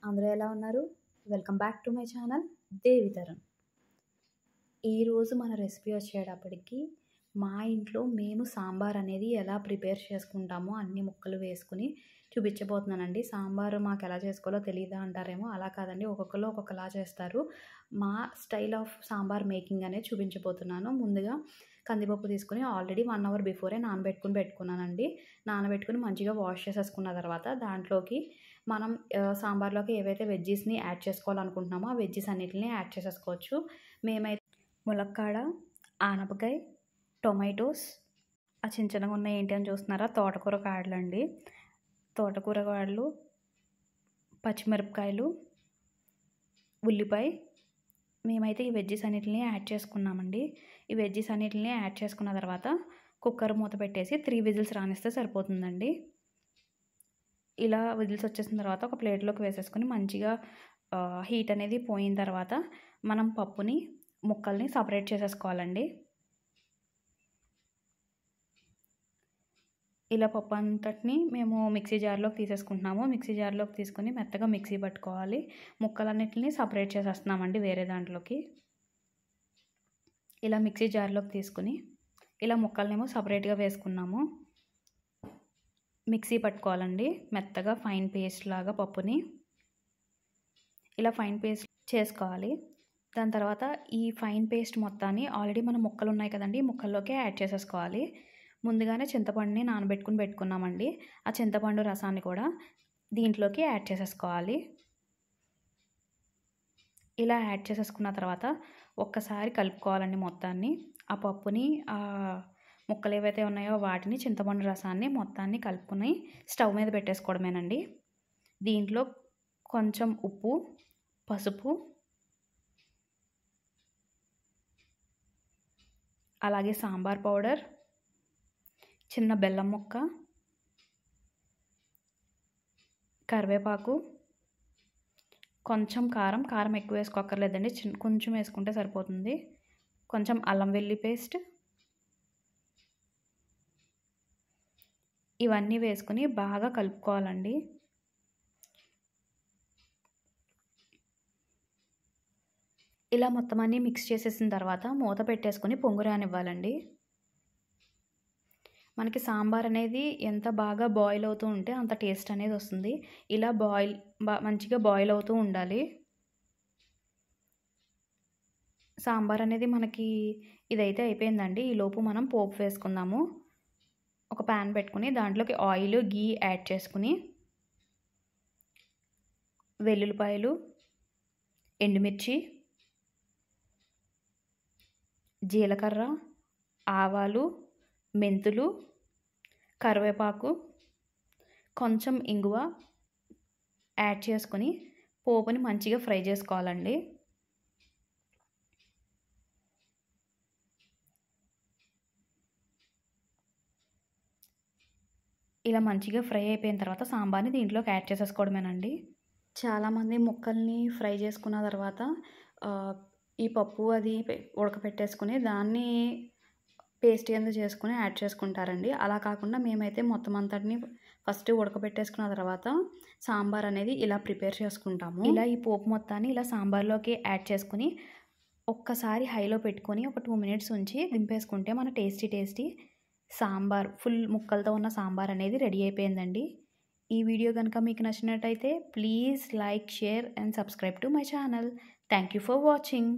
అందరూ ఎలా ఉన్నారు? Welcome back to my channel Devitarun. ఈరోజు మన రెసిపీ వచ్చేటప్పటికి మా ఇంట్లో మేము సాంబార్ అనేది ఎలా ప్రిపేర్ చేసుకుంటామో అన్ని ముక్కలు వేసుకుని చూపించబోతున్నానండి. సాంబారు మాకు ఎలా చేసుకోవాలో తెలీదా అంటారేమో, అలా కాదండి, ఒక్కొక్కరు ఒక్కొక్కలా చేస్తారు. మా స్టైల్ ఆఫ్ సాంబార్ మేకింగ్ అనేది చూపించబోతున్నాను. ముందుగా కందిపప్పు తీసుకుని ఆల్రెడీ 1 అవర్ బిఫోరే పెట్టుకున్నానండి. నానబెట్టుకుని మంచిగా వాష్ చేసేసుకున్న తర్వాత దాంట్లోకి మనం సాంబార్లోకి ఏవైతే వెజ్జీస్ని యాడ్ చేసుకోవాలనుకుంటున్నామో ఆ వెజ్జీస్ అన్నిటిని యాడ్ చేసేసుకోవచ్చు. మేమైతే ములక్కాడ, ఆనపకాయ, టొమాటోస్, ఆ చిన్న చిన్నగా ఉన్నాయి ఏంటి అని చూస్తున్నారా, తోటకూర కాడలండి. తోటకూర కాడలు, పచ్చిమిరపకాయలు, ఉల్లిపాయ, మేమైతే ఈ వెజ్జీస్ అన్నిటిని యాడ్ చేసుకున్నామండి. ఈ వెజ్జీస్ అన్నిటిని యాడ్ చేసుకున్న తర్వాత కుక్కర్ మూత పెట్టేసి 3 విజిల్స్ రానిస్తే సరిపోతుందండి. ఇలా విజిల్స్ వచ్చేసిన తర్వాత ఒక ప్లేట్లోకి వేసేసుకొని మంచిగా హీట్ అనేది పోయిన తర్వాత మనం పప్పుని ముక్కల్ని సపరేట్ చేసేసుకోవాలండి. ఇలా పప్పు అంతటిని మేము మిక్సీ జార్లోకి తీసేసుకుంటున్నాము. మిక్సీ జార్లోకి తీసుకొని మెత్తగా మిక్సీ పట్టుకోవాలి. ముక్కలన్నిటిని సపరేట్ చేసేస్తున్నామండి వేరే దాంట్లోకి. ఇలా మిక్సీ జార్లోకి తీసుకుని ఇలా ముక్కలనేమో సపరేట్గా వేసుకున్నాము. మిక్సీ పట్టుకోవాలండి మెత్తగా ఫైన్ పేస్ట్ లాగా పప్పుని ఇలా ఫైన్ పేస్ట్ చేసుకోవాలి. దాని తర్వాత ఈ ఫైన్ పేస్ట్ మొత్తాన్ని ఆల్రెడీ మన ముక్కలు ఉన్నాయి కదండి, ముక్కల్లోకి యాడ్ చేసేసుకోవాలి. ముందుగానే చింతపండుని నానబెట్టుకుని పెట్టుకున్నామండి. ఆ చింతపండు రసాన్ని కూడా దీంట్లోకి యాడ్ చేసేసుకోవాలి. ఇలా యాడ్ చేసేసుకున్న తర్వాత ఒక్కసారి కలుపుకోవాలండి మొత్తాన్ని. ఆ పప్పుని ముక్కలు ఏవైతే ఉన్నాయో వాటిని చింతపండు రసాన్ని మొత్తాన్ని కలుపుకొని స్టవ్ మీద పెట్టేసుకోవడమేనండి. దీంట్లో కొంచెం ఉప్పు, పసుపు, అలాగే సాంబార్ పౌడర్, చిన్న బెల్లం ముక్క, కరివేపాకు, కొంచెం కారం ఎక్కువ వేసుకోక్కర్లేదండి, కొంచెం వేసుకుంటే సరిపోతుంది. కొంచెం అల్లం వెల్లుల్లి పేస్ట్, ఇవన్నీ వేసుకుని బాగా కలుపుకోవాలండి. ఇలా మొత్తం అన్నీ మిక్స్ చేసేసిన తర్వాత మూత పెట్టేసుకొని పొంగు రానివ్వాలండి. మనకి సాంబార్ అనేది ఎంత బాగా బాయిల్ అవుతూ ఉంటే అంత టేస్ట్ అనేది వస్తుంది. ఇలా మంచిగా బాయిల్ అవుతూ ఉండాలి. సాంబార్ అనేది మనకి ఇదైతే అయిపోయిందండి. ఈలోపు మనం పోపు వేసుకుందాము. ఒక ప్యాన్ పెట్టుకుని దాంట్లోకి ఆయిల్, గీ యాడ్ చేసుకుని వెల్లుల్లిపాయలు, ఎండుమిర్చి, జీలకర్ర, ఆవాలు, మెంతులు, కరివేపాకు, కొంచెం ఇంగువ యాడ్ చేసుకొని పోపుని మంచిగా ఫ్రై చేసుకోవాలండి. ఇలా మంచిగా ఫ్రై అయిపోయిన తర్వాత సాంబార్ని దీంట్లోకి యాడ్ చేసేసుకోవడమేనండి. చాలామంది ముక్కల్ని ఫ్రై చేసుకున్న తర్వాత ఈ పప్పు అది ఉడకపెట్టేసుకుని దాన్ని పేస్ట్ కింద చేసుకుని యాడ్ చేసుకుంటారండి. అలా కాకుండా మేమైతే మొత్తం అంతటిని ఫస్ట్ ఉడకబెట్టేసుకున్న తర్వాత సాంబార్ అనేది ఇలా ప్రిపేర్ చేసుకుంటాము. ఇలా ఈ పోపు మొత్తాన్ని ఇలా సాంబార్లోకి యాడ్ చేసుకుని ఒక్కసారి హైలో పెట్టుకొని ఒక 2 మినిట్స్ ఉంచి దింపేసుకుంటే మన టేస్టీ సాంబార్, ఫుల్ ముక్కలతో ఉన్న సాంబార్ అనేది రెడీ అయిపోయిందండి. ఈ వీడియో కనుక మీకు నచ్చినట్టయితే please like, share and subscribe to my channel. Thank you for watching.